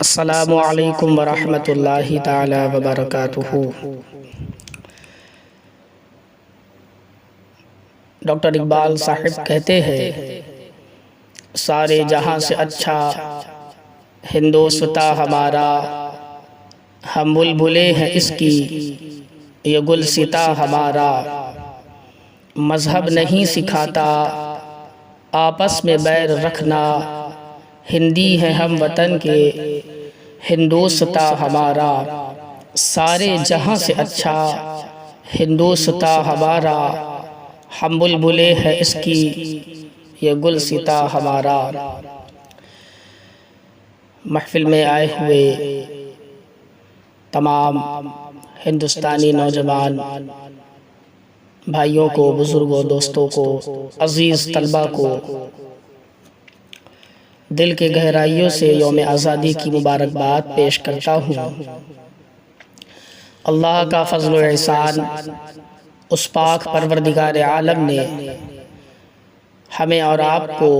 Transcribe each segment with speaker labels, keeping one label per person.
Speaker 1: السلام علیکم ورحمۃ اللہ تعالی وبرکاتہ۔ ڈاکٹر اقبال صاحب کہتے ہیں، سارے جہاں سے اچھا ہندوستاں ہمارا، ہم بلبلے ہیں اس کی یہ گلستاں ہمارا۔ مذہب نہیں سکھاتا آپس میں بیر رکھنا، ہندی ہے ہم وطن کے ہندوستاں ہمارا۔ سارے جہاں سے اچھا ہندوستاں ہمارا، ہم بلبلے ہیں اس کی یہ گلستاں ہمارا۔ محفل میں آئے ہوئے تمام ہندوستانی نوجوان بھائیوں کو، بزرگوں، دوستوں کو، عزیز طلبہ کو دل کے گہرائیوں سے یوم آزادی کی مبارکباد پیش کرتا ہوں۔ اللہ کا فضل و احسان، اس پاک پروردگار عالم نے ہمیں اور آپ کو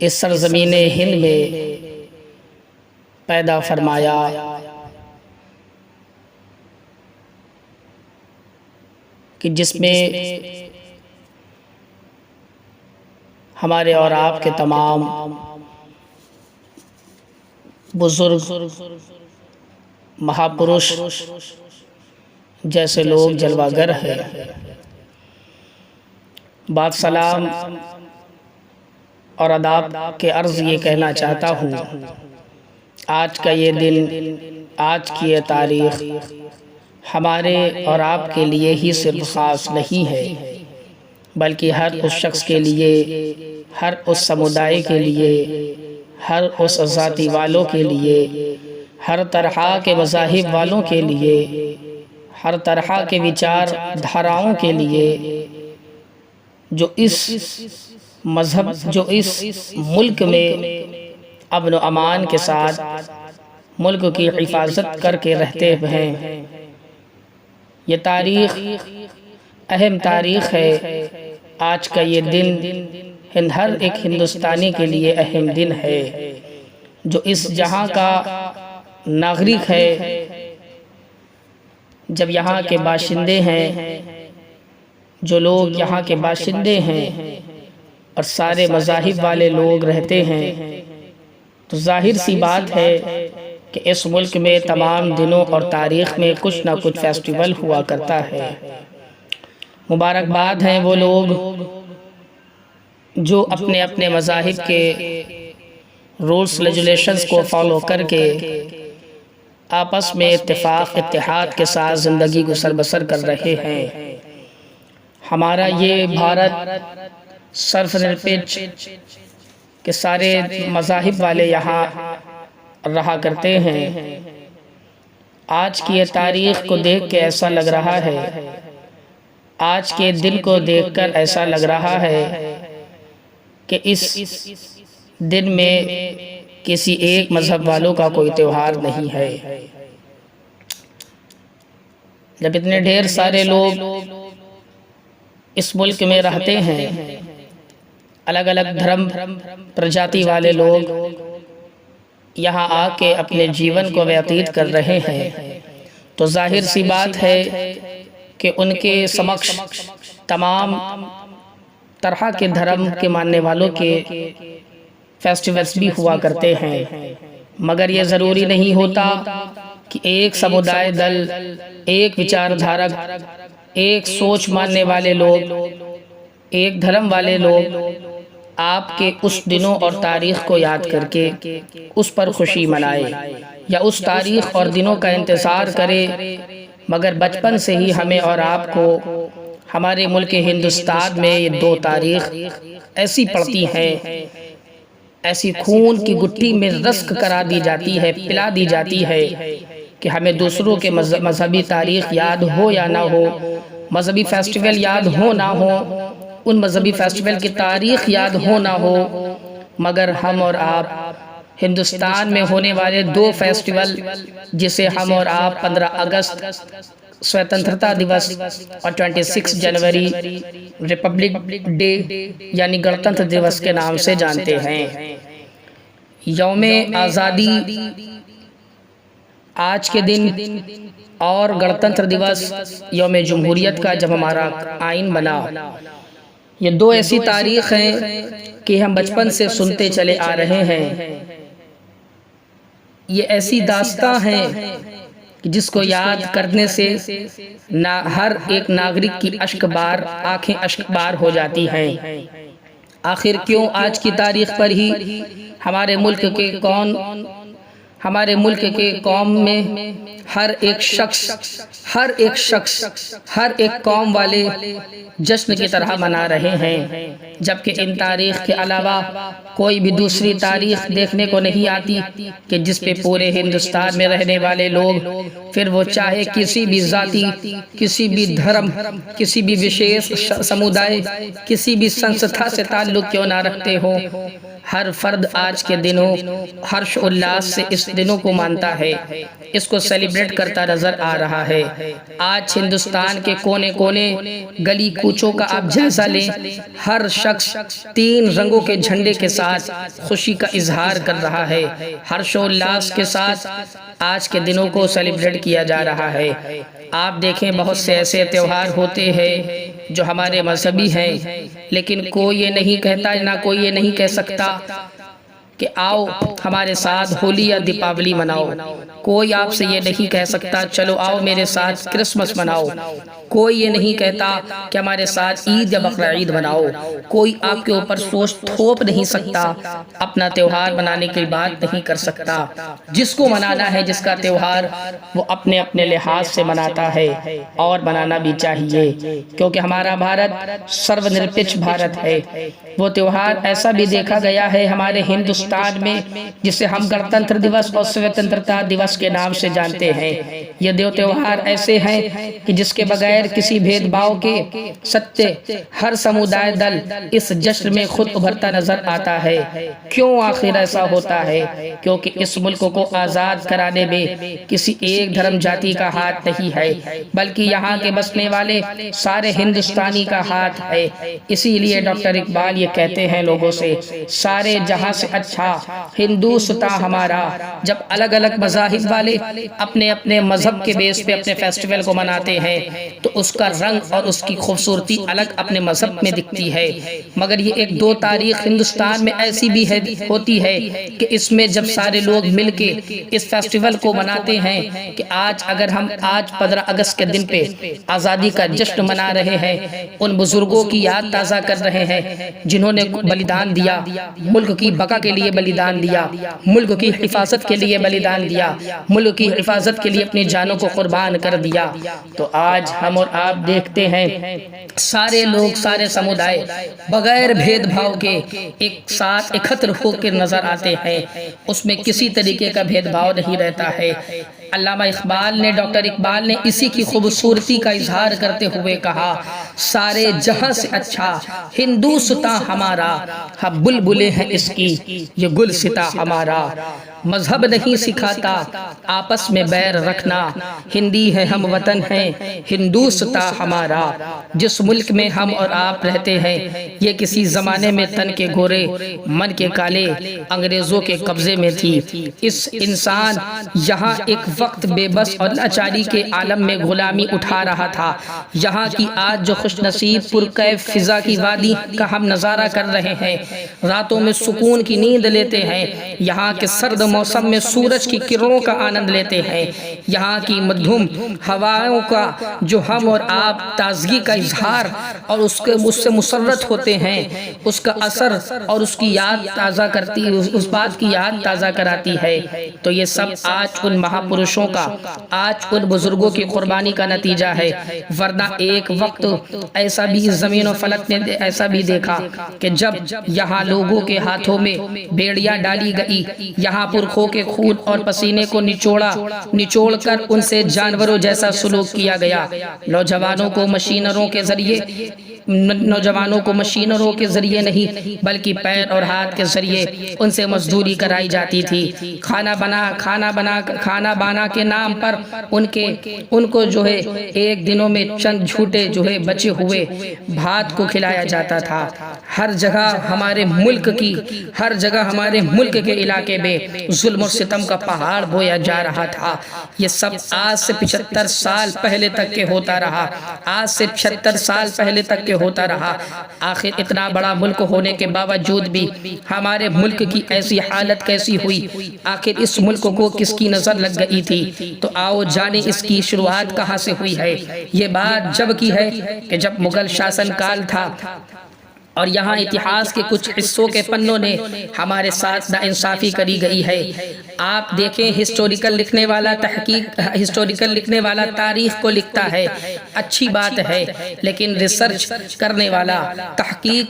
Speaker 1: اس سرزمین ہند میں پیدا فرمایا، کہ جس میں ہمارے اور آپ کے تمام بزرگ مہاپرش جیسے لوگ جلوہ گر ہیں۔ بعد سلام اور آداب کے عرض یہ کہنا چاہتا ہوں، آج کا یہ دن، آج کی یہ تاریخ ہمارے اور آپ کے لیے ہی صرف خاص نہیں ہے، بلکہ ہر اس شخص کے لیے، ہر اس سمودائے کے لیے، ہر اس ذاتی والوں کے لیے، ہر طرح کے مذاہب والوں کے لیے، ہر طرح کے وچار دھاراؤں کے لیے، جو اس مذہب، جو اس ملک میں امن و امان کے ساتھ ملک کی حفاظت کر کے رہتے ہیں۔ یہ تاریخ اہم تاریخ ہے۔ آج کا یہ دن ہر ایک ہندوستانی کے لیے اہم دن ہے، جو اس جہاں کا ناگرک ہے، جب یہاں کے باشندے ہیں، جو لوگ یہاں کے باشندے ہیں اور سارے مذاہب والے لوگ رہتے ہیں، تو ظاہر سی بات ہے کہ اس ملک میں تمام دنوں اور تاریخ میں کچھ نہ کچھ فیسٹیول ہوا کرتا ہے۔ مبارکباد ہیں وہ لوگ جو اپنے اپنے مذاہب کے رولز ریگولیشنز کو فالو کر کے آپس میں اتفاق اتحاد کے ساتھ زندگی گزر بسر کر رہے ہیں۔ ہمارا یہ بھارت سرف نرپیکش کہ سارے مذاہب والے یہاں رہا کرتے ہیں۔ آج کی یہ تاریخ کو دیکھ کے ایسا لگ رہا ہے، آج کے دن کو دیکھ کر ایسا لگ رہا ہے کہ اس دن میں کسی ایک مذہب والوں کا کوئی تہوار نہیں ہے۔ جب اتنے ڈھیر سارے لوگ اس ملک میں رہتے ہیں، الگ الگ دھرم پرجاتی والے لوگ یہاں آ کے اپنے جیون کو ویتیت کر رہے ہیں، تو ظاہر سی بات ہے کہ ان کے سمکش تمام طرح کے دھرم کے ماننے والوں کے فیسٹیولز بھی ہوا کرتے ہیں، مگر یہ ضروری نہیں ہوتا کہ ایک سمودائے دل، ایک وچار دھارک، ایک سوچ ماننے والے لوگ، ایک دھرم والے لوگ آپ کے اس دنوں اور تاریخ کو یاد کر کے اس پر خوشی منائے یا اس تاریخ اور دنوں کا انتظار کرے، مگر بچپن سے ہی ہمیں اور آپ کو ہمارے ملک ہندوستان میں یہ دو تاریخ ایسی پڑتی ہیں، ایسی خون کی گٹھی میں رسک کرا دی جاتی ہے، پلا دی جاتی ہے کہ ہمیں دوسروں کے مذہبی تاریخ یاد ہو یا نہ ہو، مذہبی فیسٹیول یاد ہو نہ ہو، ان مذہبی فیسٹیول کی تاریخ یاد ہو نہ ہو، مگر ہم اور آپ ہندوستان میں ہونے والے دو فیسٹیول، جسے ہم اور آپ 15 اگست سوتنترتا دیوس اور 26 جنوری ریپبلک ڈے یعنی گنتنتر دیوس کے نام سے جانتے ہیں۔ یوم آزادی آج کے دن اور گنتنتر دیوس یوم جمہوریت کا جب ہمارا آئین بنا، یہ دو ایسی تاریخ ہیں کہ ہم بچپن سے سنتے چلے آ رہے ہیں۔ یہ ایسی داستاں ہیں جس کو یاد کرنے سے ہر ایک ناگرک کی آنکھیں اشک بار ہو جاتی ہیں۔ آخر کیوں آج کی تاریخ پر ہی ہمارے ملک کے قوم میں ہر ایک قوم والے جشن کی طرح منا رہے ہیں، جبکہ ان تاریخ کے علاوہ کوئی بھی دوسری تاریخ دیکھنے کو نہیں آتی کہ جس پہ پورے ہندوستان میں رہنے والے لوگ، پھر وہ چاہے کسی بھی ذاتی، کسی بھی دھرم، کسی بھی وشیش سمودائے، کسی بھی سنستھا سے تعلق کیوں نہ رکھتے ہو، ہر فرد آج کے دنوں ہرش الاس سے اس دنوں کو مانتا ہے، اس کو سیلیبریٹ کرتا نظر آ رہا ہے۔ آج ہندوستان کے کونے کونے گلی کوچوں کا آپ جائزہ لیں، ہر شخص 3 رنگوں کے جھنڈے کے ساتھ خوشی کا اظہار کر رہا ہے، ہرش الاس کے ساتھ آج کے دنوں کو سیلیبریٹ کیا جا رہا ہے۔ آپ دیکھیں بہت سے ایسے تہوار ہوتے ہیں جو ہمارے مذہبی ہیں، لیکن کوئی یہ نہیں کہتا، نہ کوئی یہ نہیں کہہ سکتا کہ آؤ ہمارے ساتھ ہولی یا دیپاولی مناؤ۔ کوئی آپ سے یہ نہیں کہہ سکتا چلو آؤ میرے ساتھ کرسمس مناؤ۔ کوئی یہ نہیں کہتا کہ ہمارے ساتھ عید یا بقرعید مناؤ۔ کوئی آپ کے اوپر سوچ تھوپ نہیں سکتا، اپنا تہوار منانے کی بات نہیں کر سکتا۔ جس کو منانا ہے، جس کا تہوار، وہ اپنے اپنے لحاظ سے مناتا ہے، اور منانا بھی چاہیے، کیونکہ ہمارا بھارت سرو نرپیکش بھارت ہے۔ وہ تہوار ایسا بھی دیکھا گیا ہے ہمارے ہندوستان میں جسے ہم گنتنتر دیوس اور سوتنترتا دیوس کے نام سے جانتے ہیں۔ یہ دو تہوار ایسے ہیں کہ جس کے بغیر کسی بھید بھاؤ کے ستیہ ہر سمودائے دل اس جشن میں خود ابھرتا نظر آتا ہے۔ کیوں آخر ایسا ہوتا ہے؟ کیونکہ اس ملک کو آزاد کرانے میں کسی ایک دھرم جاتی کا ہاتھ نہیں ہے، بلکہ یہاں کے بسنے والے سارے ہندوستانی کا ہاتھ ہے۔ اسی لیے ڈاکٹر اقبال یہ کہتے ہیں لوگوں سے، سارے جہاں سے اچھا ہندوستاں ہمارا۔ جب الگ الگ مذاہب والے اپنے اپنے مذہب کے بیس پہ اپنے فیسٹیول کو مناتے ہیں تو اس کا رنگ اور اس کی خوبصورتی الگ اپنے مذہب میں دکھتی ہے، مگر یہ ایک دو تاریخ ہندوستان میں ایسی بھی ہوتی ہے کہ اس میں جب سارے لوگ مل کے اس فیسٹیول کو مناتے ہیں کہ اگر ہم آج 15 اگست کے دن پہ آزادی کا جشن منا رہے ہیں، ان بزرگوں کی یاد تازہ کر رہے ہیں جنہوں نے بلیدان دیا، ملک کی بقا کے لیے بلیدان دیا، ملک کی حفاظت کے لیے بلیدان دیا، ملک کی حفاظت کے لیے اپنی جانوں کو قربان کر دیا، تو آج ہم اور آپ دیکھتے ہیں سارے لوگ، سارے سمودائے بغیر بھید بھاؤ کے ایک ساتھ اکٹھے ہو کر نظر آتے ہیں، اس میں کسی طریقے کا بھید بھاؤ نہیں رہتا ہے۔ علامہ اقبال نے، ڈاکٹر اقبال نے اسی کی خوبصورتی کا اظہار کرتے ہوئے کہا، سارے جہاں سے اچھا ہندوستاں ہمارا، ہم بلبلیں ہیں اس کی یہ گلستاں ہمارا۔ مذہب نہیں سکھاتا آپس میں بیر رکھنا، ہندی ہے ہم وطن ہیں ہندوستاں ہمارا۔ جس ملک میں ہم اور آپ رہتے ہیں یہ کسی زمانے میں تن کے گورے من کے کالے انگریزوں کے قبضے میں تھی۔ اس انسان یہاں ایک وقت بے بس اور لاچاری کے عالم میں غلامی اٹھا رہا تھا۔ یہاں کی آج جو خوش نصیب پرکیف فضا کی وادی کا ہم نظارہ کر رہے ہیں، راتوں میں سکون کی نیند لیتے ہیں، یہاں کے سرد موسم میں سورج کی کرنوں کا آنند لیتے ہیں، یہاں کی مدھم ہوائوں کا جو ہم اور آپ تازگی کا اظہار اور اس سے مسرت ہوتے ہیں، اس کا اثر اور اس کی یاد تازہ کرتی، اس بات کی یاد تازہ کراتی ہے۔ تو یہ سب آج ان مہاپرشوں کا، آج ان بزرگوں کی قربانی کا نتیجہ ہے، ورنہ ایک وقت ایسا بھی زمین و فلک نے ایسا بھی دیکھا کہ جب یہاں لوگوں کے ہاتھوں میں بیڑیاں ڈالی گئی، یہاں پرکھوں کے خون اور پسینے کو نچوڑ کر ان سے جانوروں جیسا سلوک کیا گیا، نوجوانوں کو مشینروں کے ذریعے نہیں بلکہ پیر اور ہاتھ کے ذریعے ان سے مزدوری کرائی جاتی تھی، کھانا پانا کے نام پر ان کو جو ہے ایک دنوں میں چند جھوٹے جو ہے بچے ہوئے بھات کو کھلایا جاتا تھا۔ ہر جگہ ہمارے ملک کے علاقے میں ظلم و ستم کا پہاڑ بویا جا رہا تھا۔ یہ سب آج سے 75 سال پہلے تک کے ہوتا رہا، آخر اتنا بڑا ملک ہونے کے باوجود بھی ہمارے ملک کی ایسی حالت کیسی ہوئی؟ آخر اس ملک کو کس کی نظر لگ گئی تھی؟ تو آؤ جانے اس کی شروعات کہاں سے ہوئی ہے۔ یہ بات جب کی ہے کہ جب مغل شاسن کال تھا اور یہاں اتہاس کے کچھ حصوں کے پنوں نے ہمارے ساتھ ناانصافی کری گئی ہے۔ آپ دیکھیں، ہسٹوریکل لکھنے والا تاریخ کو لکھتا ہے، اچھی بات ہے، لیکن ریسرچ کرنے والا، تاریخ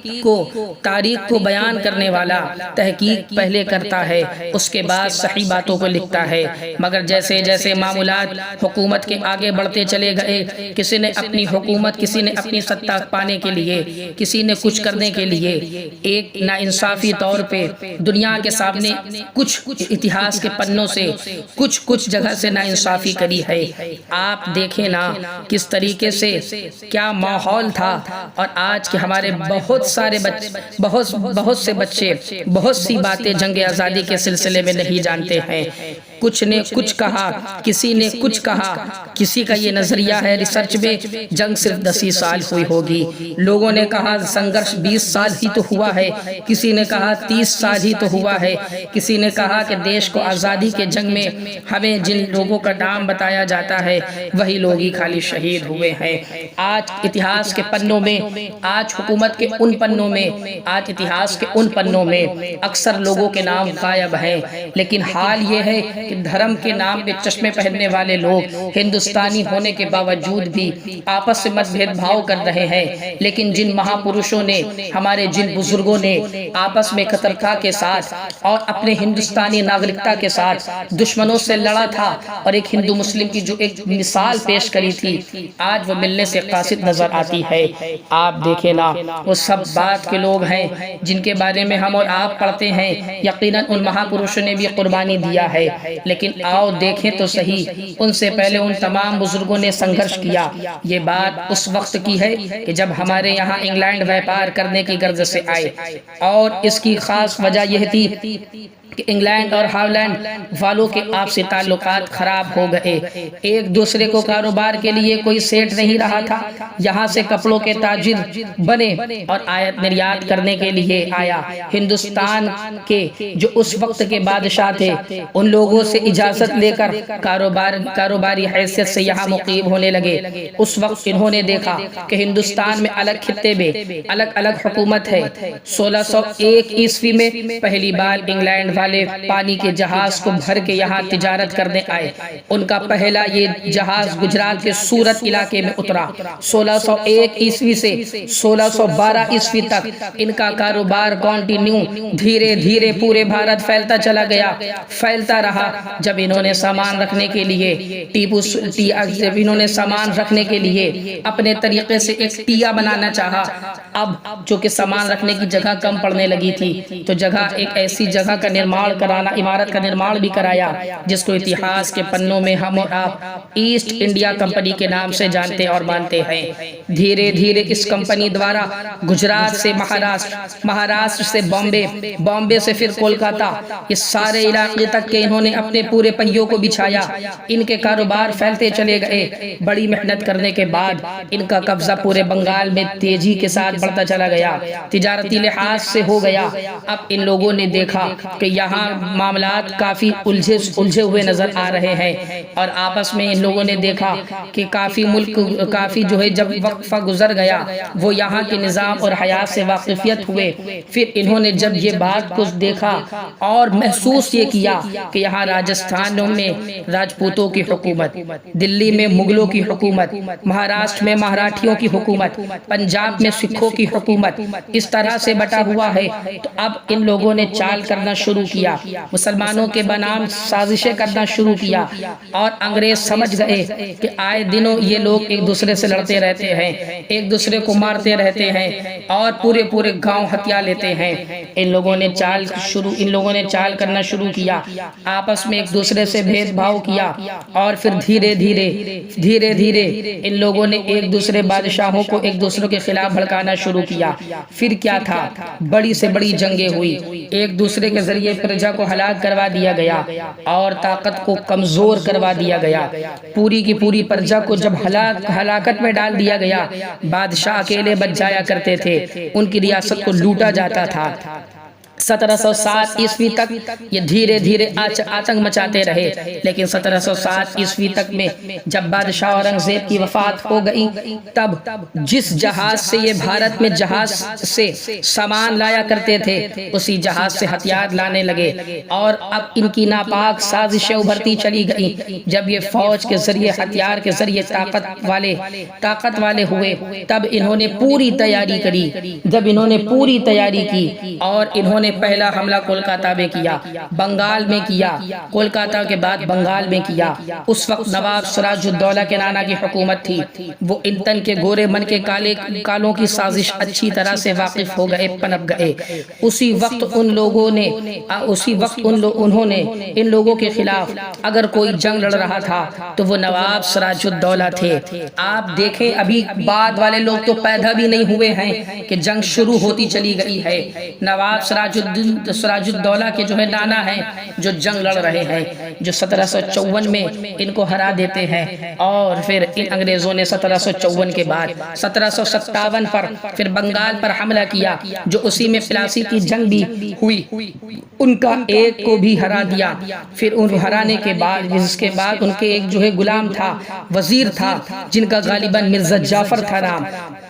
Speaker 1: کو بیان کرنے والا تحقیق پہلے کرتا ہے، اس کے بعد صحیح باتوں کو لکھتا ہے۔ مگر جیسے جیسے معاملات حکومت کے آگے بڑھتے چلے گئے، کسی نے اپنی حکومت، کسی نے اپنی سطح پانے کے لیے، کسی نے کچھ کرنے کے لیے ایک ناانصافی طور پہ دنیا کے سامنے کچھ اتہاس کے پنوں سے کچھ جگہ سے ناانصافی کری ہے۔ آپ دیکھیں نا کس طریقے سے کیا ماحول تھا، اور آج کے ہمارے بہت سے بچے بہت سی باتیں جنگ آزادی کے سلسلے میں نہیں جانتے ہیں۔ کچھ نے کچھ کہا، کسی نے کچھ کہا، کسی کا یہ نظریہ ہے ریسرچ میں جنگ صرف 10 سال ہوئی ہوگی، لوگوں نے کہا سنگرش 20 سال ہی تو ہوا ہے، کسی نے کہا 30 سال ہی تو ہوا ہے، کسی نے کہا کہ دیش کو آزادی کے جنگ میں ہمیں جن لوگوں کا نام بتایا جاتا ہے وہی لوگ ہی خالی شہید ہوئے ہیں۔ آج اتہاس کے پنوں میں، آج حکومت کے ان پنوں میں، آج اتہاس کے ان پنوں میں اکثر لوگوں کے نام غائب ہیں، لیکن حال یہ ہے کہ دھرم کے نام پہ چشمے پہننے والے لوگ ہندوستانی ہونے کے باوجود بھی آپس سے مت بھید بھاؤ کر رہے ہیں، لیکن جن مہاپرشوں نے، ہمارے جن بزرگوں نے آپس میں کترتا کے ساتھ اور اپنے ہندوستانی ناگرکتا کے ساتھ دشمنوں سے لڑا تھا اور ایک ہندو مسلم کی جو ایک مثال پیش کری تھی، آج وہ ملنے سے قاصد نظر آتی ہے۔ آپ دیکھیں نا، وہ سب بات کے لوگ ہیں جن کے بارے میں ہم اور آپ پڑھتے ہیں، یقیناً ان مہاپرشوں نے بھی قربانی دیا ہے، لیکن آؤ دیکھیں تو صحیح، ان سے پہلے ان تمام بزرگوں نے سنگھرش کیا۔ یہ بات اس وقت کی ہے کہ جب ہمارے یہاں انگلینڈ ویپار کرنے کی غرض سے آئے، اور اس کی خاص وجہ یہ تھی کہ انگلینڈ اور ہالینڈ والوں کے آپسی تعلقات خراب ہو گئے، ایک دوسرے کو کاروبار کے لیے کوئی سیٹ نہیں رہا تھا، یہاں سے کپڑوں کے تاجر بنے اور آیت نریات کرنے کے لیے آیا۔ ہندوستان کے جو اس وقت کے بادشاہ تھے، ان لوگوں سے اجازت لے کر کاروباری حیثیت سے یہاں مقیم ہونے لگے۔ اس وقت انہوں نے دیکھا کہ ہندوستان میں الگ خطے میں الگ الگ حکومت ہے۔ 1601 عیسوی میں پہلی بار انگلینڈ والے پانی کے جہاز کو بھر کے یہاں تجارت کرنے آئے۔ ان کا پہلا یہ جہاز گجرات کے سورت علاقے میں اترا۔ 1601 عیسوی سے 1612 عیسوی تک ان کا کاروبار کنٹینیو دھیرے دھیرے پورے بھارت پھیلتا چلا گیا، پھیلتا رہا۔ جب انہوں نے سامان رکھنے کے لیے سامان رکھنے کے لیے اپنے طریقے سے ایک ٹیا بنانا چاہا، اب جو کہ سامان رکھنے کی جگہ کم پڑنے لگی تھی، تو ایک ایسی جگہ کا نرماణ کرانا، عمارت کا نرماణ بھی کرایا جس کو اتہاس کے پنوں میں ہم اور آپ ایسٹ انڈیا کمپنی کے نام سے جانتے اور مانتے ہیں۔ دھیرے دھیرے اس کمپنی دوارا گجرات سے مہاراشٹر سے بامبے سے پھر کولکاتہ، اس سارے علاقے تک کہ انہوں نے اپنے پورے پہیوں کو بچھایا۔ ان کے کاروبار پھیلتے چلے گئے، بڑی محنت کرنے کے بعد ان کا قبضہ پورے بنگال میں تیزی کے ساتھ بڑھتا چلا گیا، تجارتی لحاظ سے ہو گیا۔ اب ان لوگوں نے دیکھا کہ یہاں معاملات کافی الجھے ہوئے نظر آ رہے ہیں، اور آپس میں ان لوگوں نے دیکھا کہ کافی جو ہے جب وقفہ گزر گیا، وہ یہاں کے نظام اور حیات سے واقفیت ہوئے۔ پھر انہوں نے جب یہ بات کو دیکھا اور محسوس یہ کیا کہ یہاں راجستھان میں راجپوتوں کی حکومت، دلی میں مغلوں کی حکومت، مہاراشٹر میں مراٹھیوں کی حکومت، پنجاب میں سکھوں کی حکومت اس طرح سے بٹا ہوا ہے، تو اب ان لوگوں نے چال کرنا شروع کیا، مسلمانوں کے بنام سازشیں کرنا شروع کیا، اور انگریز سمجھ گئے کہ آئے دنوں یہ لوگ ایک دوسرے سے لڑتے رہتے ہیں، ایک دوسرے کو مارتے رہتے ہیں اور پورے گاؤں ہتھیا لیتے ہیں۔ ان لوگوں نے چال کرنا شروع کیا، آپس میں ایک دوسرے سے بھید بھاؤ کیا، اور پھر دھیرے دھیرے ان لوگوں نے ایک دوسرے بادشاہوں کو ایک دوسرے کے خلاف بھڑکانا شروع کیا۔ پھر کیا تھا، بڑی سے بڑی جنگیں ہوئی، ایک دوسرے کے ذریعے پرجا کو ہلاک کروا دیا گیا اور طاقت کو کمزور کروا دیا گیا۔ پوری کی پوری پرجا کو جب ہلاکت میں ڈال دیا گیا، بادشاہ اکیلے بچ جایا کرتے تھے، ان کی ریاست کو لوٹا جاتا تھا۔ 1707 عیسوی تک یہ دھیرے دھیرے آتنک مچاتے رہے، لیکن 1707 عیسوی تک میں جب بادشاہ اورنگزیب کی وفات ہو گئی، تب جس جہاز سے یہ بھارت میں جہاز سے سامان لایا کرتے تھے، اسی جہاز سے ہتھیار لانے لگے، اور اب ان کی ناپاک سازشیں ابھرتی چلی گئیں۔ جب یہ فوج کے ذریعے، ہتھیار کے ذریعے طاقت والے ہوئے، تب انہوں نے پوری تیاری کری۔ جب انہوں نے پوری تیاری کی اور انہوں نے پہلا حملہ کولکاتہ میں کیا، بنگال میں کیا، کولکاتہ کے بعد بنگال میں کیا۔ اس وقت نواب سراج الدولہ کے نانا کی حکومت تھی، وہ انتن کے گورے من کے کالوں کی سازش اچھی طرح سے واقف ہو گئے، پنپ گئے۔ اسی وقت انہوں نے ان لوگوں کے خلاف اگر کوئی جنگ لڑ رہا تھا تو وہ نواب سراج الدولہ تھے۔ آپ دیکھیں ابھی بعد والے لوگ تو پیدا بھی نہیں ہوئے ہیں کہ جنگ شروع ہوتی چلی گئی ہے۔ نواب سراج الدولہ کے جو ہے نانا ہیں جو جنگ لڑ رہے ہیں، جو 1754 میں ان کو ہرا دیتے ہیں، اور پھر ان انگریزوں نے 1754 کے بعد 1757 پر پھر بنگال پر حملہ کیا، جو اسی میں پلاسی کی جنگ بھی ہوئی، ان کا ایک کو بھی ہرا دیا۔ پھر ان ہرانے کے بعد جس کے بعد ان کے ایک جو ہے غلام تھا، وزیر تھا، جن کا غالباً مرزا جعفر تھا نام،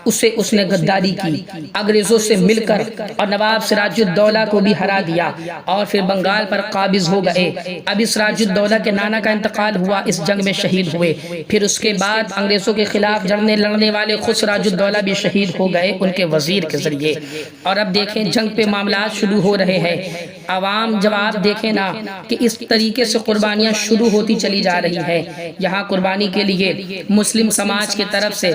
Speaker 1: اس نے غداری کی، انگریزوں سے مل کر، اور نواب سراج الدولہ کو بھی ہرا دیا، اور پھر بنگال پر قابض ہو گئے۔ ابھی سراج الدولہ کے نانا کا انتقال ہوا، اس جنگ میں شہید ہوئے۔ پھر اس کے بعد انگریزوں کے خلاف لڑنے والے خود سراج الدولہ بھی شہید ہو گئے ان کے وزیر کے ذریعے۔ اور اب دیکھیں جنگ پہ معاملات شروع ہو رہے ہیں۔ عوام جب آپ دیکھیں نا کہ اس طریقے سے قربانیاں شروع ہوتی چلی جا رہی ہے، یہاں قربانی کے لیے مسلم سماج کی طرف سے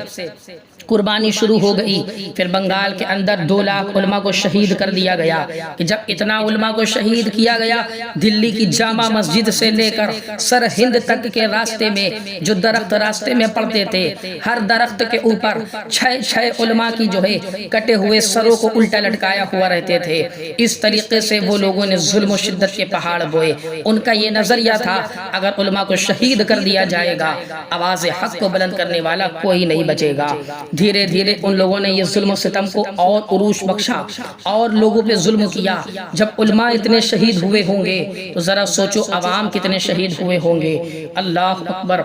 Speaker 1: قربانی شروع ہو گئی۔ پھر بنگال کے اندر 2 لاکھ علماء کو شہید کر دیا گیا، کہ جب اتنا علماء کو شہید کیا گیا، دلی کی جامع مسجد سے لے کر سرہند تک کے راستے میں جو درخت راستے میں پڑتے تھے، ہر درخت کے اوپر 6 علماء کی جو ہے کٹے ہوئے سروں کو الٹا لٹکایا ہوا رہتے تھے۔ اس طریقے سے وہ لوگوں نے ظلم و شدت کے پہاڑ بوئے۔ ان کا یہ نظریہ تھا اگر علماء کو شہید کر دیا جائے گا، آواز حق کو بلند کرنے والا کوئی نہیں بچے گا۔ دھیرے دھیرے ان لوگوں نے یہ ظلم و ستم کو اور عروج بخشا اور لوگوں پہ ظلم کیا۔ جب علماء اتنے شہید ہوئے ہوں گے تو ذرا سوچو عوام کتنے شہید ہوئے ہوں گے۔ اللہ اکبر۔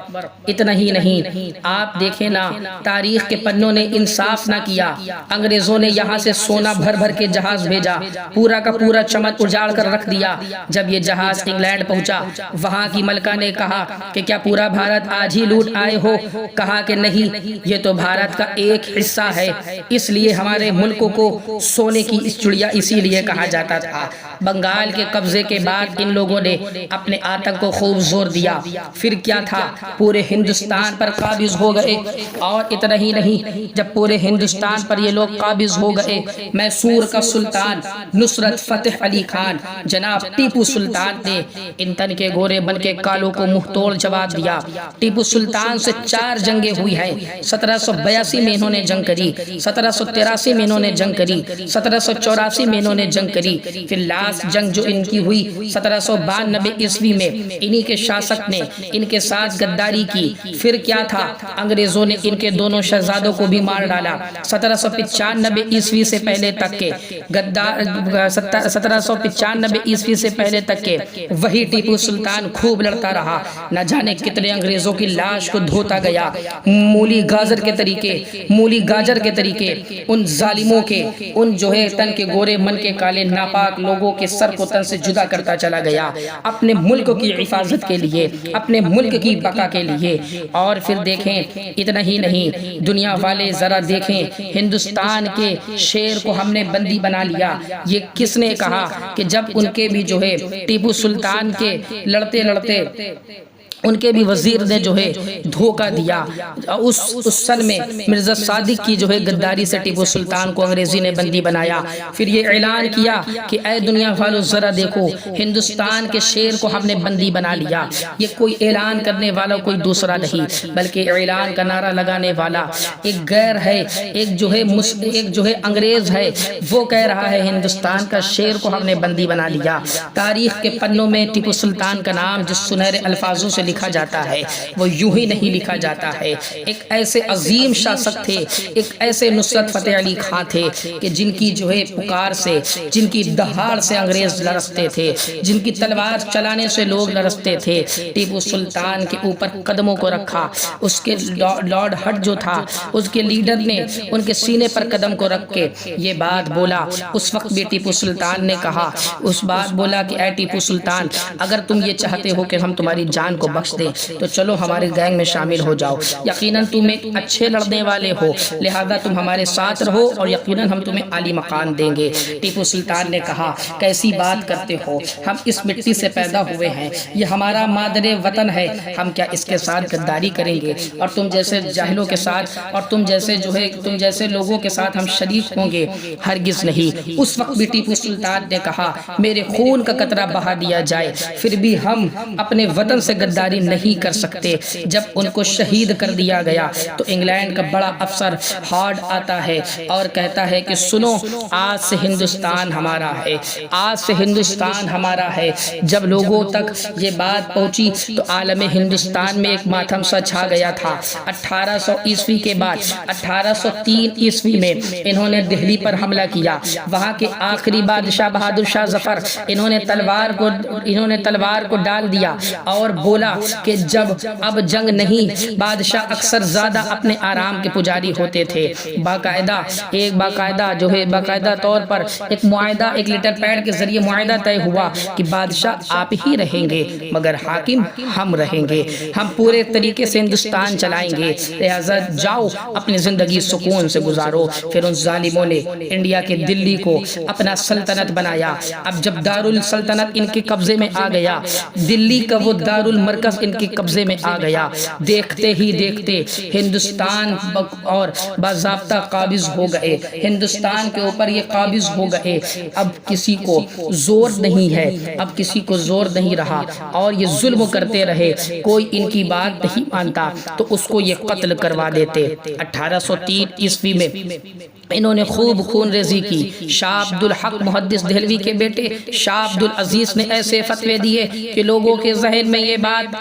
Speaker 1: اتنا ہی نہیں، آپ دیکھیں نا تاریخ کے پنوں نے انصاف نہ کیا۔ انگریزوں نے یہاں سے سونا بھر بھر کے جہاز بھیجا، پورا کا پورا چمن اجاڑ کر رکھ دیا۔ جب یہ جہاز انگلینڈ پہنچا، وہاں کی ملکہ نے کہا کہ کیا پورا بھارت آج ہی لوٹ آئے ہو؟ کہا کہ نہیں، یہ تو بھارت کا ایک حصہ ہے، اس لیے ہمارے ملک کو سونے کی چڑیا اسی لیے کہا جاتا تھا۔ بنگال کے قبضے کے بعد ان لوگوں نے اپنے آتنک کو خوب زور دیا۔ پھر کیا تھا، پورے ہندوستان پر قابض ہو گئے۔ اور اتنا ہی نہیں، جب پورے ہندوستان پر یہ لوگ قابض ہو گئے، میسور کا سلطان نصرت فتح علی خان جناب ٹیپو سلطان نے انتن کے گورے بن کے کالوں کو منہ توڑ جواب دیا۔ ٹیپو سلطان سے 4 جنگیں ہوئی ہیں۔ 1782 میں انہوں نے جنگ کری، 1783 میں انہوں نے جنگ کری، 1784 میں انہوں نے جنگ کری۔ پھر لاسٹ جنگ جو ان کی ہوئی 1792 عیسوی میں، انہی کے شاسک نے ان کے ساتھ غداری کی۔ پھر کیا تھا، انگریزوں نے ان کے دونوں شہزادوں کو بھی مار ڈالا۔ 1795 عیسوی سے پہلے تک کے 1795 عیسوی سے پہلے تک کے وہی ٹیپو سلطان خوب لڑتا رہا۔ نہ جانے کتنے انگریزوں کی لاش کو دھوتا گیا، مولی گاجر کے طریقے مولی گاجر کے طریقے ان ظالموں کے، ان جو ہے تن کے گورے من کے کالے ناپاک لوگوں کے سر کو تن سے جدا کرتا چلا گیا اپنے ملک کی حفاظت کے لیے، اپنے ملک کی بقا کے لیے۔ اور پھر دیکھیں اتنا ہی نہیں، دنیا والے ذرا دیکھیں ہندوستان کے شیر کو ہم نے بندی بنا لیا۔ یہ کس نے کہا کہ جب ان کے بھی جو ہے ٹیپو سلطان کے لڑتے لڑتے ان کے بھی وزیر نے جو ہے دھوکہ دیا، اس سن میں مرزا صادق کی جو ہے غداری سے ٹیپو سلطان کو انگریزی نے بندی بنایا۔ پھر یہ اعلان کیا کہ اے دنیا والوں ذرا دیکھو ہندوستان کے شیر کو ہم نے بندی بنا لیا۔ یہ کوئی اعلان کرنے والا کوئی دوسرا نہیں بلکہ اعلان کا نعرہ لگانے والا ایک غیر ہے، ایک جو ہے انگریز ہے، وہ کہہ رہا ہے ہندوستان کا شیر کو ہم نے بندی بنا لیا۔ تاریخ کے پنوں میں ٹیپو سلطان کا نام جس سنہرے الفاظوں سے لکھا جاتا ہے وہ یوں ہی نہیں لکھا جاتا ہے۔ ایک ایسے عظیم شاسک تھے، ایک ایسے نصرت فتح علی خان تھے کہ جن کی جو ہے پکار سے، جن کی دہاڑ سے انگریز لرزتے تھے، جن کی تلوار چلانے سے لوگ لرزتے تھے۔ ٹیپو سلطان کے اوپر قدموں کو رکھا، اس کے لارڈ ہٹ جو تھا اس کے لیڈر نے ان کے سینے پر قدم کو رکھ کے یہ بات بولا۔ اس وقت بھی ٹیپو سلطان نے کہا، اس بات بولا کہ اے ٹیپو سلطان اگر تم یہ چاہتے ہو کہ ہم تمہاری جان کو بخش دیں تو چلو ہمارے گینگ میں شامل ہو جاؤ، یقیناً تم ایک اچھے لڑنے والے ہو لہذا تم ہمارے ساتھ رہو اور یقیناً ہم تمہیں عالی مقام دیں گے۔ ٹیپو سلطان نے کہا کیسی بات کرتے ہو، ہم اس مٹی سے پیدا ہوئے ہیں، یہ ہمارا مادر وطن ہے، ہم کیا اس کے ساتھ غداری کریں گے اور تم جیسے جاہلوں کے ساتھ اور تم جیسے لوگوں کے ساتھ ہم شریک ہوں گے؟ ہرگز نہیں۔ اس وقت بھی ٹیپو سلطان نے کہا میرے خون کا قطرہ بہا دیا جائے پھر بھی ہم اپنے وطن سے غداری نہیں کر سکتے۔ جب ان کو شہید کر دیا گیا تو انگلینڈ کا بڑا افسر ہارڈ آتا ہے اور کہتا ہے کہ سنو آج سے ہندوستان ہمارا ہے، آج سے ہندوستان ہمارا ہے۔ جب لوگوں تک یہ بات پہنچی تو عالم ہندوستان میں ایک ماتم سا چھا گیا تھا۔ 1800 عیسوی کے بعد 1803 عیسوی میں انہوں نے دہلی پر حملہ کیا، وہاں کے آخری بادشاہ بہادر شاہ ظفر انہوں نے تلوار کو ڈال دیا اور بولا کہ جب اب جنگ نہیں، بادشاہ اکثر زیادہ اپنے آرام کے پجاری ہوتے تھے۔ باقاعدہ طور پر ایک معاہدہ، ایک لیٹر پیڈ کے ذریعے معاہدہ طے ہوا کہ بادشاہ آپ ہی رہیں گے مگر حاکم ہم رہیں گے، ہم پورے طریقے سے ہندوستان چلائیں گے، لہذا جاؤ اپنی زندگی سکون سے گزارو۔ پھر ان ظالموں نے انڈیا کے دلی کو اپنا سلطنت بنایا۔ اب جب دارالسلطنت ان کے قبضے میں آ گیا، دلی کا وہ دارالمرکز ان کے قبضے میں آ گیا، دیکھتے ہی دیکھتے ہندوستان اور باضابطہ قابض ہو گئے، ہندوستان کے اوپر یہ قابض ہو گئے۔ اب کسی کو زور نہیں ہے، اب کسی کو زور نہیں رہا اور یہ ظلم کرتے رہے، کوئی ان کی بات نہیں مانتا تو اس کو یہ قتل کروا دیتے۔ 1803 عیسوی میں انہوں نے خوب خون ریزی کی۔ شاہ عبدالحق محدث دہلوی کے بیٹے شاہ عبدالعزیز نے ایسے فتوے دیے کہ لوگوں کے ذہن میں یہ بات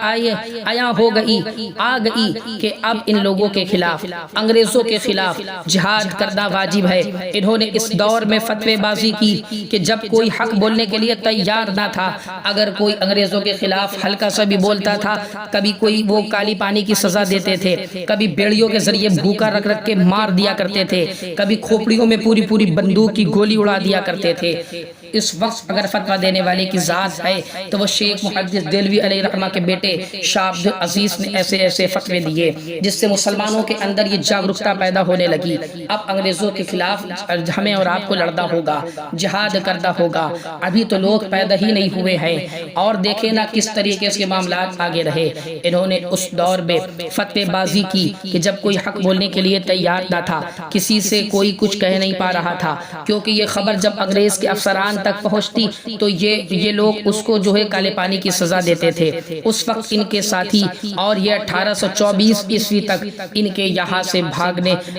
Speaker 1: آ گئی کہ اب ان لوگوں کے خلاف، انگریزوں کے خلاف جہاد کرنا واجب ہے۔ انہوں نے اس دور میں فتوے بازی کی کہ جب کوئی حق بولنے کے لیے تیار نہ تھا، اگر کوئی انگریزوں کے خلاف ہلکا سا بھی بولتا تھا، کبھی کوئی وہ کالی پانی کی سزا دیتے تھے، کبھی بیڑیوں کے ذریعے بھوکا رکھ کے مار دیا کرتے تھے، کبھی کھوپڑیوں میں پوری بندوق کی گولی اڑا دیا کرتے تھے۔ اس وقت اگر فتویٰ دینے والے کی ذات ہے تو وہ شیخ محدث دہلوی علیہ رحمہ کے بیٹے شاہ عبدالعزیز نے ایسے فتوے دیے جس سے مسلمانوں کے اندر یہ جاگرکتا پیدا ہونے لگی۔ اب انگریزوں کے خلاف ہمیں اور آپ کو لڑنا ہوگا، جہاد کرنا ہوگا۔ ابھی تو لوگ پیدا ہی نہیں ہوئے ہیں اور دیکھیں نا کس طریقے سے معاملات آگے رہے۔ انہوں نے اس دور میں فتوے بازی کی کہ جب کوئی حق بولنے کے لیے تیار نہ تھا، کسی سے کوئی کچھ کہہ نہیں پا رہا تھا، کیونکہ یہ خبر جب انگریز کے افسران تک پہنچتی تو یہ لوگ اس کو جو ہے کالے پانی کی سزا دیتے تھے۔ اس وقت ان کے ساتھی اور یہ 1824 عیسوی تک ان کے یہاں سے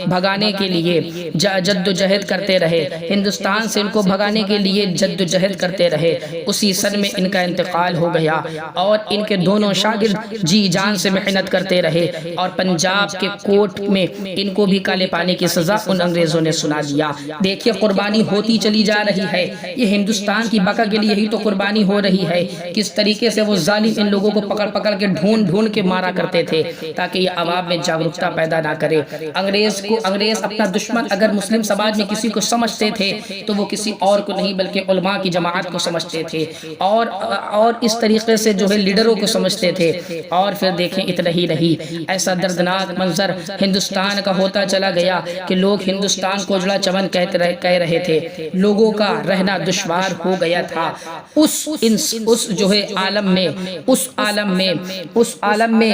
Speaker 1: بھگانے کے لیے جد و جہد کرتے رہے، ہندوستان سے ان کو بھگانے کے لیے جد و جہد کرتے رہے۔ اسی سن میں ان کا انتقال ہو گیا اور ان کے دونوں شاگرد جی جان سے محنت کرتے رہے اور پنجاب کے کوٹ میں ان کو بھی کالے پانی کی سزا ان انگریزوں نے سنا دیا۔ دیکھیے قربانی ہوتی چلی جا رہی ہے، یہ ہندوستان کی بقا کے لیے یہی تو قربانی ہو رہی ہے. کس طریقے سے وہ ظالم ان لوگوں کو پکڑ پکڑ کے ڈھونڈ کے مارا کرتے تھے تاکہ یہ عوام میں جاگرکتا پیدا نہ کرے. انگریز اپنا دشمن اگر مسلم سماج میں کسی کو سمجھتے تھے تو وہ کسی اور کو نہیں بلکہ علماء کی جماعت کو سمجھتے تھے اور اس طریقے سے جو ہے لیڈروں کو سمجھتے تھے. اور پھر دیکھیں اتنا ہی نہیں، ایسا دردناک منظر ہندوستان کا ہوتا چلا گیا کہ لوگ ہندوستان کو اجڑا چمن کہہ رہے تھے. لوگوں کا رہنا دشوار ہو گیا تھا اس جو ہے عالم میں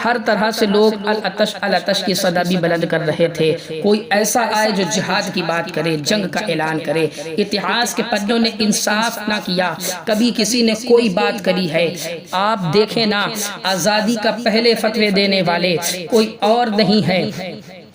Speaker 1: ہر طرح سے لوگ العطش کی صدا بھی بلند کر رہے تھے. کوئی ایسا آئے جو جہاد کی بات کرے، جنگ کا اعلان کرے. اتہاس کے پنوں نے انصاف نہ کیا، کبھی کسی نے کوئی بات کری ہے. آپ دیکھیں نا، آزادی کا پہلے فتوے دینے والے کوئی اور نہیں ہے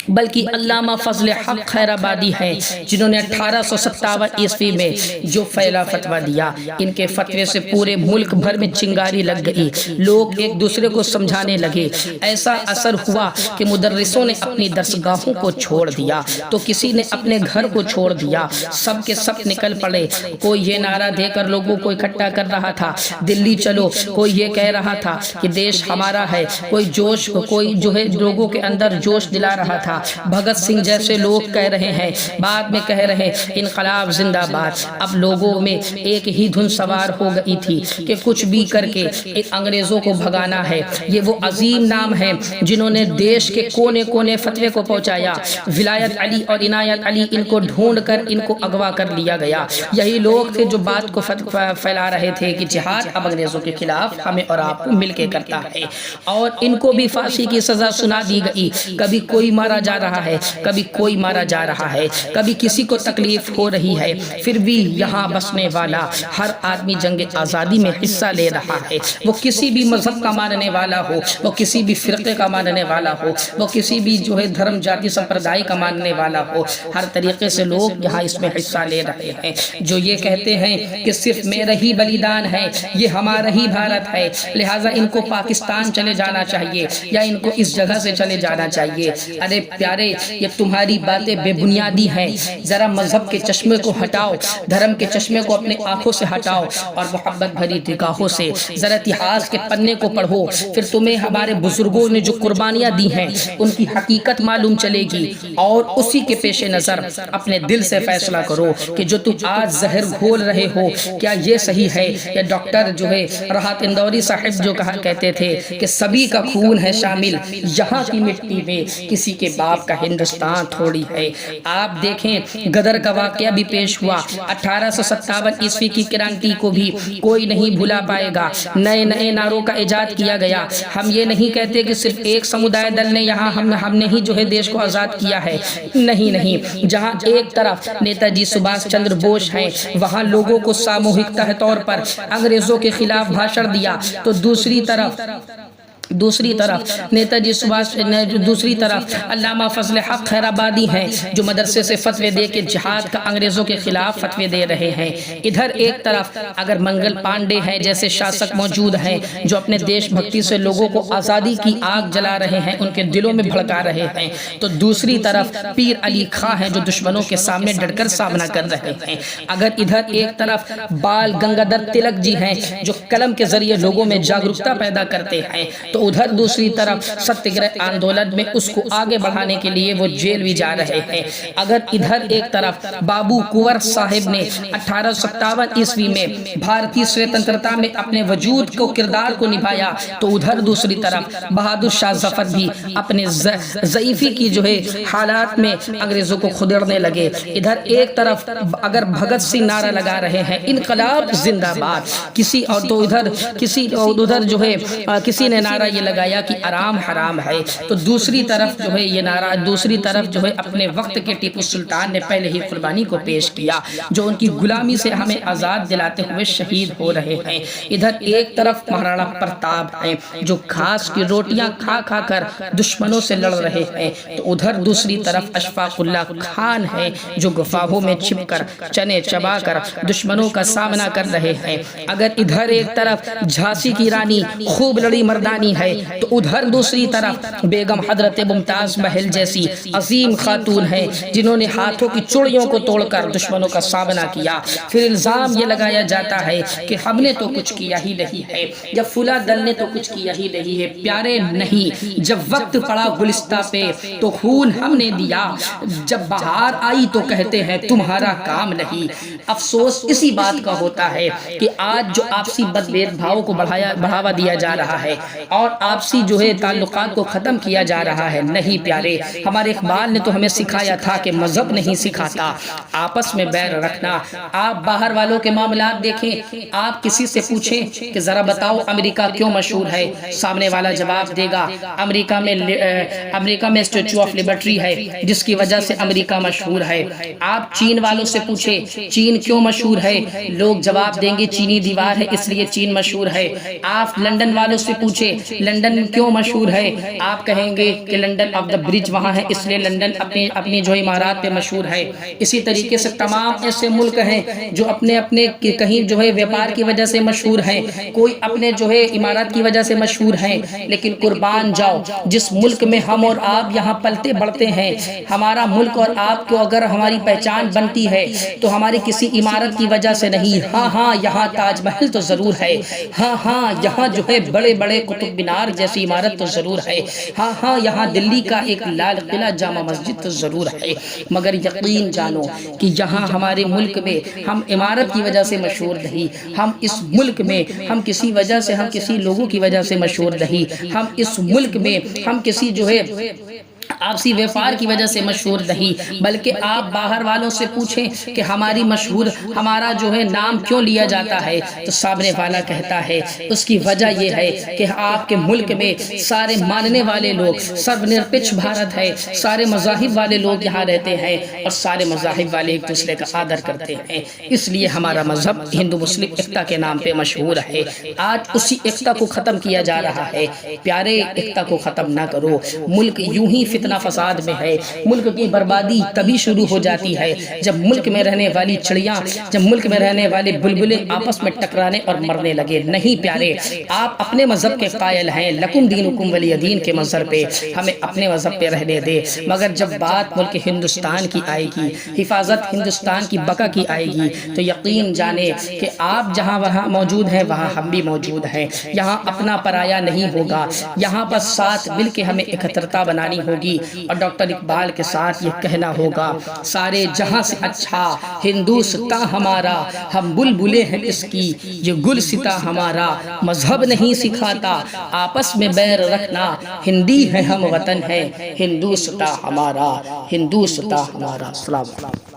Speaker 1: بلکہ علامہ فضل حق خیر آبادی ہیں، جنہوں نے 1857 عیسوی میں جو پہلا فتویٰ دیا. ان کے فتوے سے پورے ملک بھر میں چنگاری لگ گئی، لوگ ایک دوسرے کو سمجھانے لگے. ایسا اثر ہوا کہ مدرسوں نے اپنی درسگاہوں کو چھوڑ دیا تو کسی نے اپنے گھر کو چھوڑ دیا. سب کے سب نکل پڑے. کوئی یہ نعرہ دے کر لوگوں کو اکٹھا کر رہا تھا، دلی چلو. کوئی یہ کہہ رہا تھا کہ دیش ہمارا ہے. کوئی جو ہے لوگوں کے اندر جوش دلا رہا تھا. بھگت سنگھ جیسے لوگ کہہ رہے ہیں، بعد میں کہہ رہے انقلاب زندہ باد. اب لوگوں میں ایک ہی دھن سوار ہو گئی تھی کہ کچھ بھی کر کے انگریزوں کو بھگانا ہے. یہ وہ عظیم نام ہیں جنہوں نے دیش کے کونے کونے فتوے کو پہنچایا. ولایت علی اور عنایت علی ان کو ڈھونڈ کر ان کو اغوا کر لیا گیا. یہی لوگ تھے جو بات کو پھیلا رہے تھے کہ جہاد اب انگریزوں کے خلاف ہمیں اور آپ کو مل کے کرتا ہے. اور ان کو بھی پھانسی کی سزا سنا دی گئی. کبھی کوئی مارا جا رہا ہے، کبھی کوئی مارا جا رہا ہے، کبھی کسی کو تکلیف ہو رہی ہے. پھر بھی یہاں بسنے والا ہر آدمی جنگ آزادی میں حصہ لے رہا ہے. وہ کسی بھی مذہب کا ماننے والا ہو، وہ کسی بھی فرقے کا ماننے والا ہو، وہ کسی بھی جو ہے دھرم جاتی سمپردائی کا ماننے والا ہو. ہر طریقے سے لوگ یہاں اس میں حصہ لے رہے ہیں. جو یہ کہتے ہیں کہ صرف میرا ہی بلیدان ہے، یہ ہمارا ہی بھارت ہے، لہٰذا ان کو پاکستان چلے جانا چاہیے یا ان کو اس جگہ سے چلے جانا چاہیے. ارے پیارے، یہ تمہاری باتیں بے بنیادی ہیں. ذرا مذہب کے چشمے کو ہٹاؤ، دھرم کے چشمے کو اپنے آنکھوں سے ہٹاؤ اور محبت بھری نگاہوں سے ذرا اتہاس کے پنے کو پڑھو. پھر تمہیں ہمارے بزرگوں نے جو قربانیاں دی ہیں ان کی حقیقت معلوم چلے گی اور اسی کے پیش نظر اپنے دل سے فیصلہ کرو کہ جو تم آج زہر گھول رہے ہو کیا یہ صحیح ہے. یا ڈاکٹر جو ہے راحت اندوری صاحب جو کہتے تھے کہ سبھی کا خون ہے شامل یہاں کی مٹی میں، کسی کے باپ کا ہندوستان تھوڑی ہے. آپ دیکھیں غدر کا واقعہ بھی پیش ہوا. 1857 عیسوی کی کرانتی کو بھی کوئی نہیں بھلا پائے گا. نئے نعروں کا ایجاد کیا گیا. ہم یہ نہیں کہتے کہ صرف ایک سمودائے دل نے یہاں ہم نے ہی جو ہے دیش کو آزاد کیا ہے. نہیں. جہاں ایک طرف نیتا جی سبھاش چندر بوس ہیں، وہاں لوگوں کو ساموہک طور پر انگریزوں کے خلاف بھاشن دیا تو دوسری طرف نیتا جی سبھاش، دوسری طرف علامہ فضل حق خیر آبادی ہیں جو مدرسے سے فتوے دے کے جہاد کا انگریزوں کے خلاف فتوے دے رہے ہیں. ادھر ایک طرف اگر منگل پانڈے ہیں جیسے شاسک موجود ہیں جو اپنے دیش بھکتی سے لوگوں کو آزادی کی آگ جلا رہے ہیں، ان کے دلوں میں بھڑکا رہے ہیں، تو دوسری طرف پیر علی خاں ہیں جو دشمنوں کے سامنے ڈٹ کر سامنا کر رہے ہیں. اگر ادھر ایک طرف بال گنگادھر تلک جی ہیں جو قلم کے ذریعے لوگوں میں جاگرکتا پیدا کرتے ہیں، تو ادھر دوسری طرف ستیہ گرہ آندولن میں اس کو آگے بڑھانے کے لیے وہ جیل بھی جا رہے ہیں. اگر ادھر ایک طرف بابو کنور صاحب نے 1857 عیسوی میں بھارتی سوتنترتا میں اپنے وجود کو کردار کو نبھایا، تو ادھر دوسری طرف بہادر شاہ ظفر بھی اپنے ضعیفی کی جو ہے حالات میں انگریزوں کو خدرنے لگے. ادھر ایک طرف اگر بھگت سنگھ نعرہ لگا رہے ہیں انقلاب زندہ باد، ادھر جو ہے کسی نے نعرہ یہ لگایا کہ آرام حرام ہے، تو دوسری طرف جو ہے یہ نعرہ اپنے وقت کے ٹیپو سلطان نے پہلے ہی قربانی کو پیش کیا جو ان کی غلامی سے ہمیں آزاد دلاتے ہوئے شہید ہو رہے ہیں. ادھر ایک طرف مہاراڑا پرتاپ ہیں جو گھاس کی روٹیاں کھا کھا کر دشمنوں سے لڑ رہے ہیں، تو ادھر دوسری طرف اشفاق اللہ خان ہیں جو گفاہوں میں چھپ کر چنے چبا کر دشمنوں کا سامنا کر رہے ہیں. اگر ادھر ایک طرف جھانسی کی رانی خوب لڑی مردانی ہے تو ادھر دوسری طرف بیگم حضرت ممتاز محل جیسی عظیم خاتون ہیں جنہوں نے ہاتھوں کی چوڑیوں کو توڑ کر دشمنوں کا سامنا کیا۔ پھر الزام یہ لگایا جاتا ہے کہ ہم نے تو کچھ کیا ہی نہیں ہے، یا فلاں دل نے تو کچھ کیا ہی نہیں ہے۔ پیارے نہیں، جب وقت پڑا گلستہ پہ تو خون ہم نے دیا، جب بہار آئی تو کہتے ہیں تمہارا کام نہیں۔ افسوس اسی بات کا ہوتا ہے کہ آج جو آپسی بد بھاؤ کو بڑھاوا دیا جا رہا ہے اور آپسی جو ہے تعلقات کو ختم کیا جا رہا ہے، نہیں پیارے، ہمارے اقبال نے تو ہمیں سکھایا تھا کہ مذہب نہیں سکھاتا آپس میں بیر رکھنا۔ آپ باہر والوں کے معاملات دیکھیں، آپ کسی سے پوچھیں کہ ذرا بتاؤ امریکہ کیوں مشہور ہے، سامنے والا جواب دے گا امریکہ میں اسٹیچو آف لبرٹی ہے جس کی وجہ سے امریکہ مشہور ہے۔ آپ چین والوں سے پوچھیں چین کیوں مشہور ہے، لوگ جواب دیں گے چینی دیوار ہے اس لیے چین مشہور ہے۔ آپ لندن والوں سے پوچھیں لندن کیوں مشہور ہے، آپ کہیں گے کہ لندن آف دا برج وہاں ہے اس لیے لندن اپنی جو عمارات پہ مشہور ہے۔ اسی طریقے سے تمام ایسے ملک ہیں جو اپنے کہیں جو ہے ویپار کی وجہ سے مشہور ہیں، کوئی اپنے جو ہے عمارات کی وجہ سے مشہور ہیں، لیکن قربان جاؤ جس ملک میں ہم اور آپ یہاں پلتے بڑھتے ہیں، ہمارا ملک اور آپ کو اگر ہماری پہچان بنتی ہے تو ہماری کسی عمارت کی وجہ سے نہیں۔ ہاں یہاں تاج محل تو ضرور ہے، ہاں یہاں جو ہے بڑے بڑے قطب مینار جیسی عمارت تو ضرور ہے، ہاں یہاں دلی کا ایک لال قلعہ جامع مسجد تو ضرور ہے، مگر یقین جانو کہ یہاں ہمارے ملک میں ہم عمارت کی وجہ سے مشہور نہیں، ہم اس ملک میں ہم کسی وجہ سے ہم کسی لوگوں کی وجہ سے مشہور نہیں، ہم اس ملک میں ہم کسی جو ہے آپسی ویپار کی وجہ سے مشہور نہیں، بلکہ آپ باہر والوں سے پوچھیں کہ ہمارا جو ہے نام کیوں لیا جاتا ہے تو سامنے والا کہتا ہے اس کی وجہ یہ ہے کہ آپ کے ملک میں سارے ماننے والے لوگ، سرو نرپکش بھارت ہے، سارے مذاہب والے لوگ یہاں رہتے ہیں اور سارے مذاہب والے ایک دوسرے کا آدر کرتے ہیں، اس لیے ہمارا مذہب ہندو مسلم ایکتا کے نام پہ مشہور ہے۔ آج اسی ایکتا کو ختم کیا جا رہا ہے، پیارے ایکتا کو ختم نہ کرو، ملک یوں ہی فتنہ فساد میں ہے، ملک کی بربادی تبھی شروع ہو جاتی ہے جب ملک میں رہنے والی چڑیاں، جب ملک میں رہنے والے بلبلیں آپس میں ٹکرانے اور مرنے لگے۔ نہیں پیارے، آپ اپنے مذہب کے قائل ہیں، لکم دینکم ولی دین کے مذہب پہ ہمیں اپنے مذہب پہ رہنے دے، مگر جب بات ملک ہندوستان کی آئے گی، حفاظت ہندوستان کی بقا کی آئے گی تو یقین جانے کہ آپ جہاں وہاں موجود ہیں وہاں ہم بھی موجود ہیں، یہاں اپنا پرایا نہیں ہوگا، یہاں پر ساتھ مل کے ہمیں اکترتا بنانی ہوگی اور ڈاکٹر اقبال کے ساتھ یہ کہنا ہوگا سارے جہاں سے اچھا ہندوستاں ہمارا، ہم بلبلیں ہیں اس کی یہ گلستاں ہمارا، مذہب نہیں سکھاتا آپس میں بیر رکھنا، ہندی ہے ہم وطن ہے ہندوستاں ہمارا، ہندوستاں ہمارا۔ السلام علیکم۔